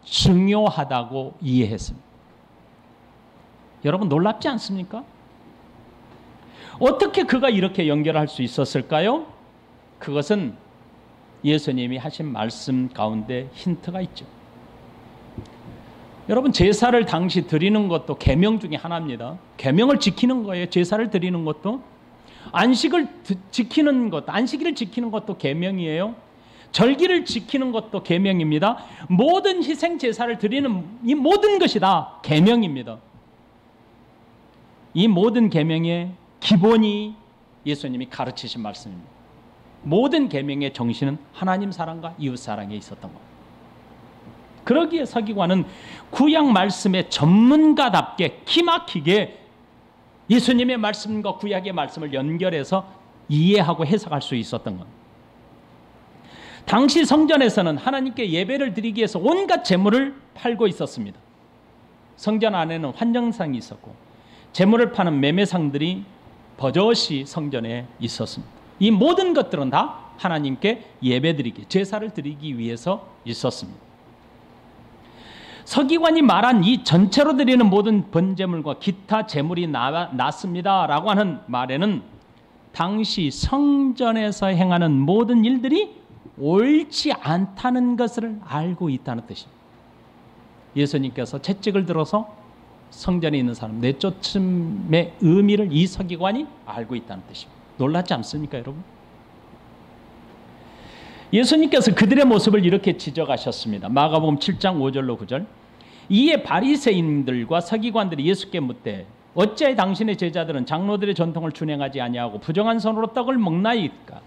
Speaker 1: 중요하다고 이해했습니다. 여러분 놀랍지 않습니까? 어떻게 그가 이렇게 연결할 수 있었을까요? 그것은 예수님이 하신 말씀 가운데 힌트가 있죠. 여러분 제사를 당시 드리는 것도 계명 중에 하나입니다. 계명을 지키는 거예요. 제사를 드리는 것도. 안식일을 지키는 것도 계명이에요. 절기를 지키는 것도 계명입니다. 모든 희생 제사를 드리는 이 모든 것이 다 계명입니다. 이 모든 계명의 기본이 예수님이 가르치신 말씀입니다. 모든 계명의 정신은 하나님 사랑과 이웃 사랑에 있었던 겁니다. 그러기에 서기관은 구약 말씀의 전문가답게 기막히게 예수님의 말씀과 구약의 말씀을 연결해서 이해하고 해석할 수 있었던 겁니다. 당시 성전에서는 하나님께 예배를 드리기 위해서 온갖 제물을 팔고 있었습니다. 성전 안에는 환전상이 있었고 제물을 파는 매매상들이 버젓이 성전에 있었습니다. 이 모든 것들은 다 하나님께 예배드리기, 제사를 드리기 위해서 있었습니다. 서기관이 말한 이 전체로 드리는 모든 번제물과 기타 제물이 났습니다 라고 하는 말에는 당시 성전에서 행하는 모든 일들이 옳지 않다는 것을 알고 있다는 뜻입니다. 예수님께서 채찍을 들어서 성전에 있는 사람 내쫓음의 의미를 이 서기관이 알고 있다는 뜻입니다. 놀랍지 않습니까, 여러분? 예수님께서 그들의 모습을 이렇게 지적하셨습니다. 마가복음 7장 5절로 9절. 이에 바리새인들과 서기관들이 예수께 묻되 어찌하여 당신의 제자들은 장로들의 전통을 준행하지 아니하고 부정한 손으로 떡을 먹나이까?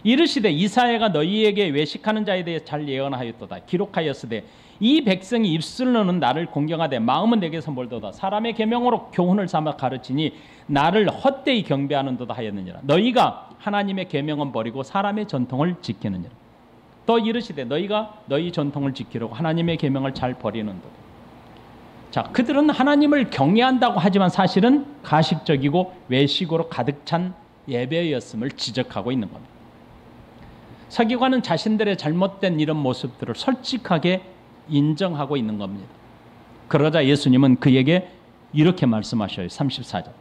Speaker 1: 이르시되 이사야가 너희에게 외식하는 자에 대해 잘 예언하였도다. 기록하였으되 이 백성이 입술로는 나를 공경하되 마음은 내게서 멀도다. 사람의 계명으로 교훈을 삼아 가르치니 나를 헛되이 경배하는도다 하였느니라. 너희가 하나님의 계명은 버리고 사람의 전통을 지키느니라. 또 이르시되 너희가 너희 전통을 지키려고 하나님의 계명을 잘 버리는도다. 자, 그들은 하나님을 경외한다고 하지만 사실은 가식적이고 외식으로 가득 찬 예배였음을 지적하고 있는 겁니다. 서기관은 자신들의 잘못된 이런 모습들을 솔직하게 인정하고 있는 겁니다. 그러자 예수님은 그에게 이렇게 말씀하셔요. 34절.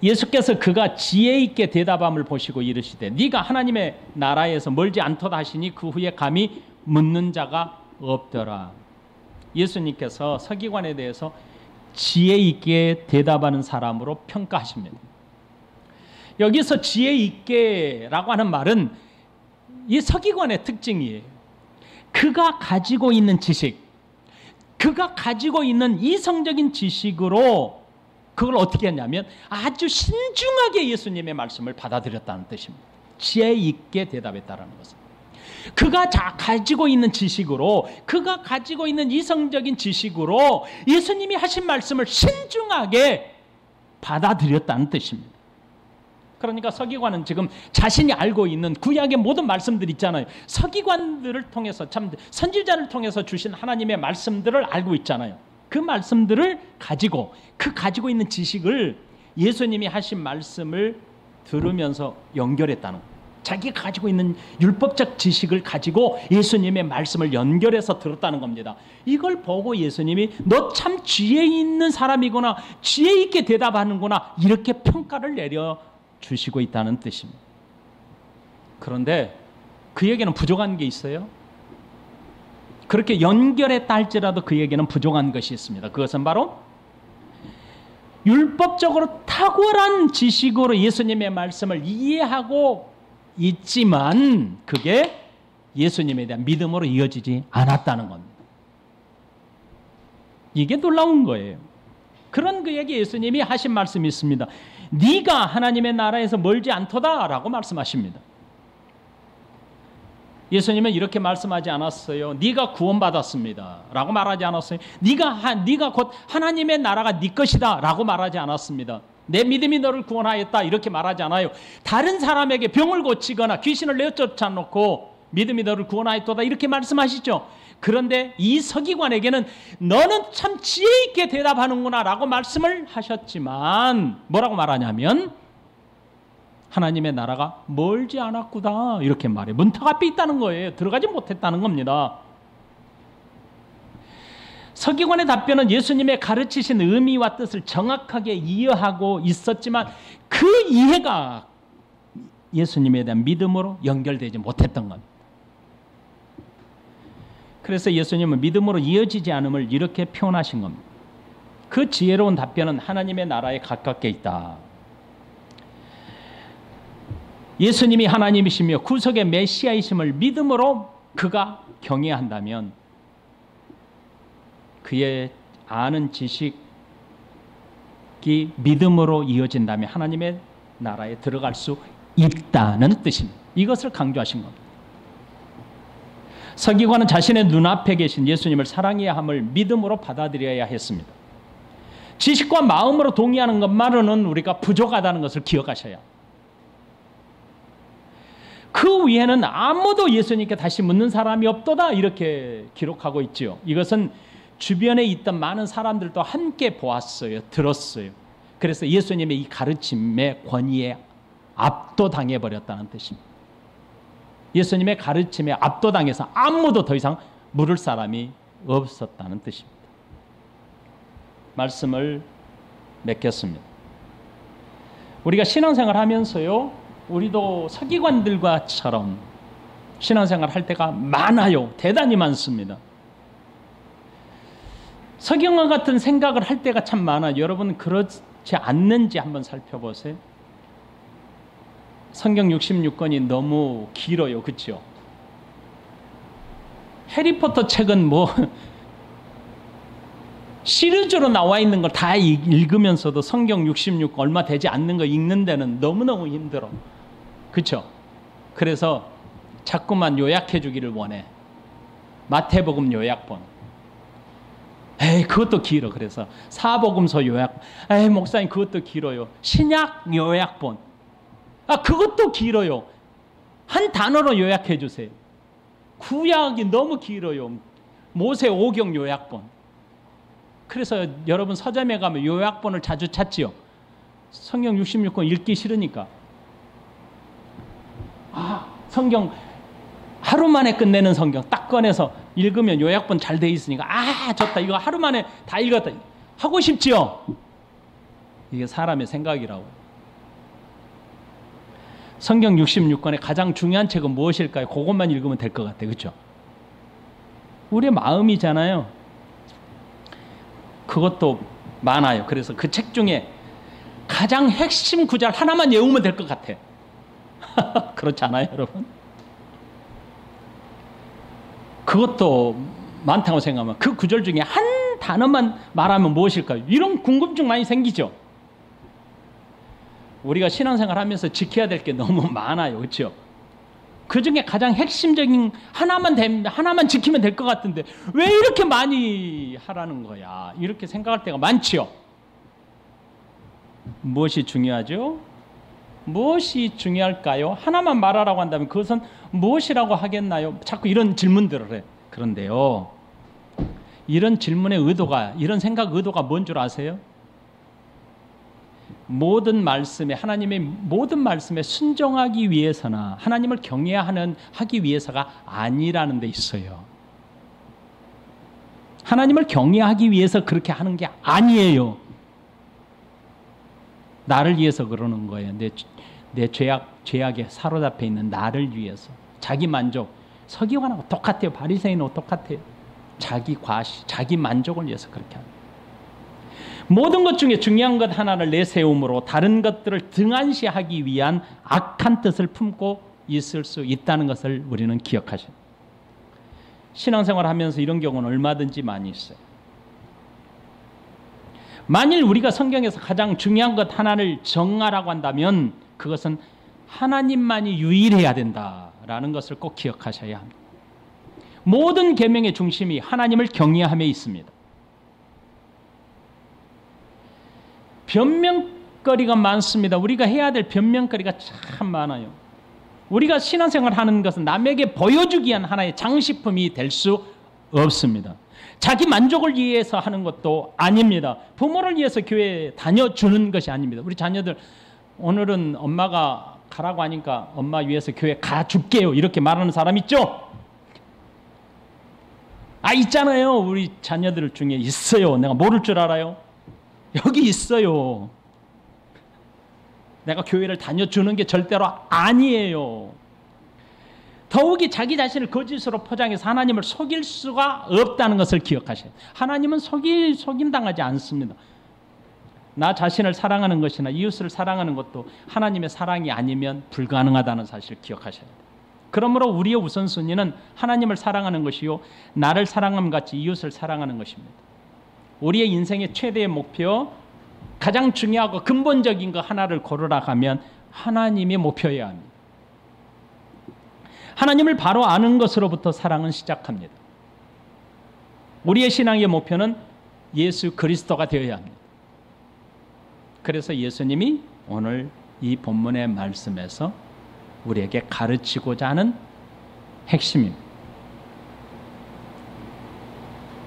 Speaker 1: 예수께서 그가 지혜 있게 대답함을 보시고 이르시되 네가 하나님의 나라에서 멀지 않도다 하시니 그 후에 감히 묻는 자가 없더라. 예수님께서 서기관에 대해서 지혜 있게 대답하는 사람으로 평가하십니다. 여기서 지혜 있게라고 하는 말은 이 서기관의 특징이에요. 그가 가지고 있는 지식, 그가 가지고 있는 이성적인 지식으로 그걸 어떻게 했냐면 아주 신중하게 예수님의 말씀을 받아들였다는 뜻입니다. 지혜 있게 대답했다는 것은. 그가 가지고 있는 지식으로, 그가 가지고 있는 이성적인 지식으로 예수님이 하신 말씀을 신중하게 받아들였다는 뜻입니다. 그러니까 서기관은 지금 자신이 알고 있는 구약의 모든 말씀들 있잖아요. 서기관들을 통해서, 참 선지자를 통해서 주신 하나님의 말씀들을 알고 있잖아요. 그 말씀들을 가지고, 그 가지고 있는 지식을 예수님이 하신 말씀을 들으면서 연결했다는 거예요. 자기가 가지고 있는 율법적 지식을 가지고 예수님의 말씀을 연결해서 들었다는 겁니다. 이걸 보고 예수님이 너 참 지혜 있는 사람이구나, 지혜 있게 대답하는구나, 이렇게 평가를 내려주시고 있다는 뜻입니다. 그런데 그에게는 부족한 게 있어요. 그렇게 연결했다 할지라도 그에게는 부족한 것이 있습니다. 그것은 바로 율법적으로 탁월한 지식으로 예수님의 말씀을 이해하고 있지만 그게 예수님에 대한 믿음으로 이어지지 않았다는 겁니다. 이게 놀라운 거예요. 그런 그에게 예수님이 하신 말씀이 있습니다. 네가 하나님의 나라에서 멀지 않도다 라고 말씀하십니다. 예수님은 이렇게 말씀하지 않았어요. 네가 구원받았습니다 라고 말하지 않았어요. 네가 곧 하나님의 나라가 네 것이다 라고 말하지 않았습니다. 내 믿음이 너를 구원하였다 이렇게 말하지 않아요. 다른 사람에게 병을 고치거나 귀신을 내쫓아놓고 믿음이 너를 구원하였다 이렇게 말씀하시죠. 그런데 이 서기관에게는 너는 참 지혜 있게 대답하는구나 라고 말씀을 하셨지만 뭐라고 말하냐면 하나님의 나라가 멀지 않았구나 이렇게 말해요. 문턱 앞에 있다는 거예요. 들어가지 못했다는 겁니다. 서기관의 답변은 예수님의 가르치신 의미와 뜻을 정확하게 이해하고 있었지만 그 이해가 예수님에 대한 믿음으로 연결되지 못했던 겁니다. 그래서 예수님은 믿음으로 이어지지 않음을 이렇게 표현하신 겁니다. 그 지혜로운 답변은 하나님의 나라에 가깝게 있다. 예수님이 하나님이시며 구속의 메시아이심을 믿음으로 그가 경외한다면 그의 아는 지식이 믿음으로 이어진다면 하나님의 나라에 들어갈 수 있다는 뜻입니다. 이것을 강조하신 겁니다. 서기관은 자신의 눈앞에 계신 예수님을 사랑해야 함을 믿음으로 받아들여야 했습니다. 지식과 마음으로 동의하는 것만으로는 우리가 부족하다는 것을 기억하셔야 합니다. 그 위에는 아무도 예수님께 다시 묻는 사람이 없도다 이렇게 기록하고 있죠. 이것은 주변에 있던 많은 사람들도 함께 보았어요. 들었어요. 그래서 예수님의 이 가르침의 권위에 압도당해버렸다는 뜻입니다. 예수님의 가르침에 압도당해서 아무도 더 이상 물을 사람이 없었다는 뜻입니다. 말씀을 맺겠습니다. 우리가 신앙생활 하면서요, 우리도 서기관들과처럼 신앙생활 할 때가 많아요. 대단히 많습니다. 서기관과 같은 생각을 할 때가 참 많아요. 여러분 그렇지 않는지 한번 살펴보세요. 성경 66권이 너무 길어요. 그렇죠? 해리포터 책은 뭐 시리즈로 나와 있는 걸 다 읽으면서도 성경 66권 얼마 되지 않는 거 읽는 데는 너무너무 힘들어. 그렇죠? 그래서 자꾸만 요약해 주기를 원해. 마태복음 요약본. 에이 그것도 길어. 그래서 사복음서 요약. 에이 목사님 그것도 길어요. 신약 요약본. 아 그것도 길어요. 한 단어로 요약해 주세요. 구약이 너무 길어요. 모세 오경 요약본. 그래서 여러분 서점에 가면 요약본을 자주 찾지요. 성경 66권 읽기 싫으니까. 아 성경 하루 만에 끝내는 성경 딱 꺼내서 읽으면 요약본 잘 돼 있으니까 아 좋다 이거 하루 만에 다 읽었다 하고 싶지요. 이게 사람의 생각이라고. 성경 66권의 가장 중요한 책은 무엇일까요? 그것만 읽으면 될 것 같아요. 그렇죠? 우리의 마음이잖아요. 그것도 많아요. 그래서 그 책 중에 가장 핵심 구절 하나만 외우면 될 것 같아. 그렇지 않아요, 여러분? 그것도 많다고 생각하면 그 구절 중에 한 단어만 말하면 무엇일까요? 이런 궁금증 많이 생기죠? 우리가 신앙생활 하면서 지켜야 될 게 너무 많아요. 그렇죠? 그 중에 가장 핵심적인 하나만 지키면 될 것 같은데 왜 이렇게 많이 하라는 거야? 이렇게 생각할 때가 많지요. 무엇이 중요하죠? 무엇이 중요할까요? 하나만 말하라고 한다면 그것은 무엇이라고 하겠나요? 자꾸 이런 질문들을 해. 그런데요, 이런 질문의 의도가, 이런 생각 의도가 뭔 줄 아세요? 모든 말씀에, 하나님의 모든 말씀에 순종하기 위해서나 하나님을 경외하기 위해서가 아니라는 데 있어요. 하나님을 경외하기 위해서 그렇게 하는 게 아니에요. 나를 위해서 그러는 거예요. 내 죄악에 사로잡혀 있는 나를 위해서. 자기 만족. 서기관하고 똑같아요. 바리새인하고 똑같아요. 자기 과시, 자기 만족을 위해서 그렇게 합니다. 모든 것 중에 중요한 것 하나를 내세움으로 다른 것들을 등한시하기 위한 악한 뜻을 품고 있을 수 있다는 것을 우리는 기억하셔야 합니다. 신앙생활 하면서 이런 경우는 얼마든지 많이 있어요. 만일 우리가 성경에서 가장 중요한 것 하나를 정하라고 한다면 그것은 하나님만이 유일해야 된다라는 것을 꼭 기억하셔야 합니다. 모든 계명의 중심이 하나님을 경외함에 있습니다. 변명거리가 많습니다. 우리가 해야 될 변명거리가 참 많아요. 우리가 신앙생활을 하는 것은 남에게 보여주기 위한 하나의 장식품이 될 수 없습니다. 자기 만족을 위해서 하는 것도 아닙니다. 부모를 위해서 교회에 다녀주는 것이 아닙니다. 우리 자녀들 오늘은 엄마가 가라고 하니까 엄마 위해서 교회 가줄게요 이렇게 말하는 사람 있죠? 있잖아요. 우리 자녀들 중에 있어요. 내가 모를 줄 알아요? 여기 있어요. 내가 교회를 다녀주는 게 절대로 아니에요. 더욱이 자기 자신을 거짓으로 포장해서 하나님을 속일 수가 없다는 것을 기억하셔야 돼요. 하나님은 속임당하지 않습니다. 나 자신을 사랑하는 것이나 이웃을 사랑하는 것도 하나님의 사랑이 아니면 불가능하다는 사실을 기억하셔야 돼요. 그러므로 우리의 우선순위는 하나님을 사랑하는 것이요 나를 사랑함 같이 이웃을 사랑하는 것입니다. 우리의 인생의 최대의 목표, 가장 중요하고 근본적인 거 하나를 고르라 하면 하나님이 목표여야 합니다. 하나님을 바로 아는 것으로부터 사랑은 시작합니다. 우리의 신앙의 목표는 예수 그리스도가 되어야 합니다. 그래서 예수님이 오늘 이 본문의 말씀에서 우리에게 가르치고자 하는 핵심입니다.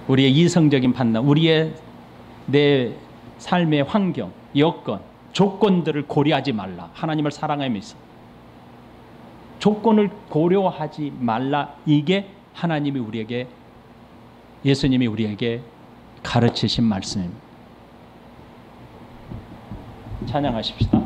Speaker 1: 우리의 이성적인 판단, 내 삶의 환경, 여건, 조건들을 고려하지 말라. 하나님을 사랑함에 있어. 조건을 고려하지 말라. 이게 예수님이 우리에게 가르치신 말씀입니다. 찬양하십시다.